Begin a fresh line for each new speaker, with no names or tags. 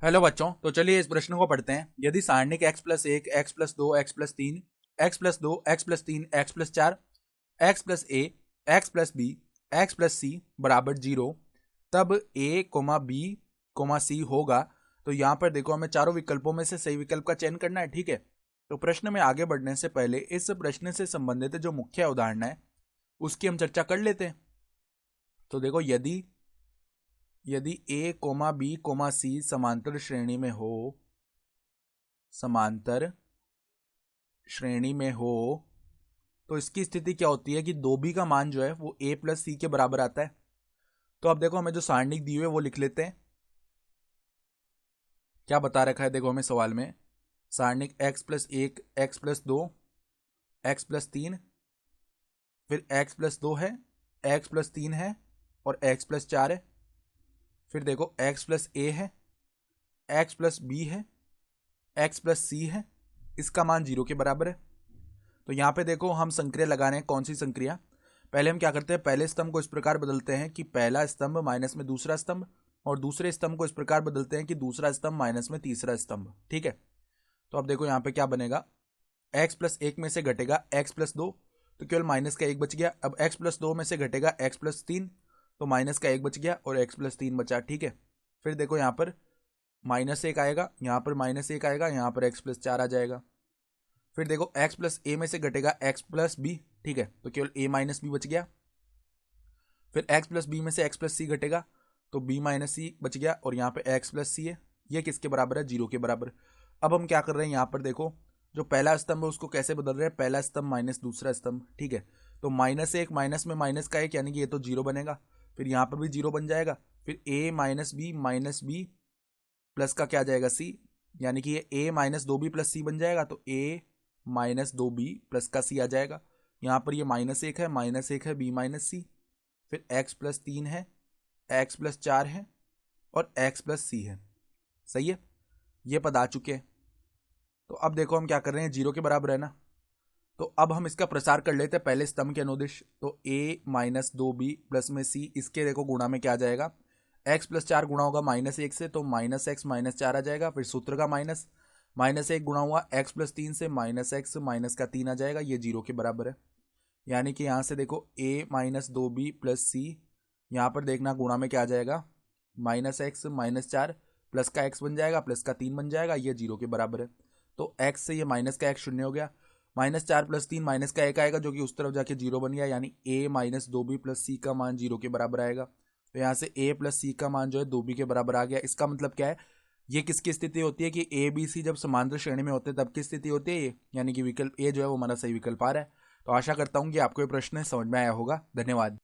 Hello बच्चों, तो चलिए इस प्रश्न को पढ़ते हैं। यदि सारणिक x+1, x+2, x+3, x+2, x+3, x+4, x+a, x+b, x+c बराबर 0, तब a, b, c होगा। तो यहाँ पर देखो, हमें चारों विकल्पों में से सही विकल्प का चयन करना है। ठीक है, तो प्रश्न में आगे बढ़ने से पहले इस प्रश्न से संबंधित जो मुख्य उदाहरण है उसकी हम चर्चा कर लेते हैं। तो देखो, यदि a, b, c समांतर श्रेणी में हो तो इसकी स्थिति क्या होती है कि 2b का मान जो है वो a प्लस सी के बराबर आता है। तो अब देखो, हमें जो सारणिक दी हुई है वो लिख लेते हैं। क्या बता रखा है, देखो हमें सवाल में सारणिक x+1, x+2, x+3, फिर x+2 है, x+3 है और x+4 है। फिर देखो x+a है, x+b है, x+c है, इसका मान 0 के बराबर है। तो यहाँ पे देखो, हम संक्रिया लगा रहे हैं। कौन सी संक्रिया? पहले हम क्या करते हैं, पहले स्तंभ को इस प्रकार बदलते हैं कि पहला स्तंभ माइनस में दूसरा स्तंभ, और दूसरे स्तंभ को इस प्रकार बदलते हैं कि दूसरा स्तंभ माइनस में तीसरा स्तंभ। ठीक है, तो अब देखो यहाँ पे क्या बनेगा, x+1 में से घटेगा x+2, तो केवल माइनस का 1 बच गया। अब x+2 में से घटेगा x+3, तो माइनस का 1 बच गया और x+3 बचा। ठीक है, फिर देखो यहाँ पर -1 आएगा, यहाँ पर -1 आएगा, यहाँ पर x+4 आ जाएगा। फिर देखो x+a में से घटेगा x+b। ठीक है, तो केवल a - b बच गया। फिर x+b में से x+c घटेगा, तो b - c बच गया, और यहाँ पे x+c है। ये किसके बराबर है? 0 के बराबर। अब हम क्या कर रहे हैं, यहाँ पर देखो, जो पहला स्तंभ है उसको कैसे बदल रहे हैं, पहला स्तंभ माइनस दूसरा स्तंभ। ठीक है, तो -1 माइनस में माइनस का 1, यानी कि ये तो 0 बनेगा। फिर यहाँ पर भी 0 बन जाएगा। फिर a - b प्लस का क्या आ जाएगा, c, यानी कि ये a - 2b प्लस c बन जाएगा। तो a - 2b प्लस का c आ जाएगा। यहाँ पर ये -1 है, -1 है, b - c, फिर x+3 है, x+4 है और x+c है। सही है, ये पद आ चुके हैं। तो अब देखो, हम क्या कर रहे हैं, 0 के बराबर है ना, तो अब हम इसका प्रसार कर लेते हैं पहले स्तंभ के अनुदिश। तो a - 2b प्लस में c, इसके देखो गुणा में क्या आ जाएगा, x+4 गुणा होगा -1 से, तो -x -4 आ जाएगा। फिर सूत्र का -1 गुणा हुआ x+3 से, -x माइनस का 3 आ जाएगा। ये 0 के बराबर है। यानी कि यहाँ से देखो a - 2b प्लस c, यहाँ पर देखना गुणा में क्या आ जाएगा, -x -4 प्लस का x बन जाएगा, प्लस का 3 बन जाएगा। ये 0 के बराबर है। तो x से ये माइनस का x शून्य हो गया। -4 प्लस 3 माइनस का 1 आएगा, जो कि उस तरफ जाके 0 बन गया। यानी a - 2b प्लस c का मान 0 के बराबर आएगा। तो यहाँ से a प्लस c का मान जो है 2b के बराबर आ गया। इसका मतलब क्या है, ये किसकी स्थिति होती है कि a b c जब समांतर श्रेणी में होते हैं तब की स्थिति होती है ये, यानी कि विकल्प ए जो है वो हमारा सही विकल्प आ रहा है। तो आशा करता हूँ कि आपको ये प्रश्न समझ में आया होगा। धन्यवाद।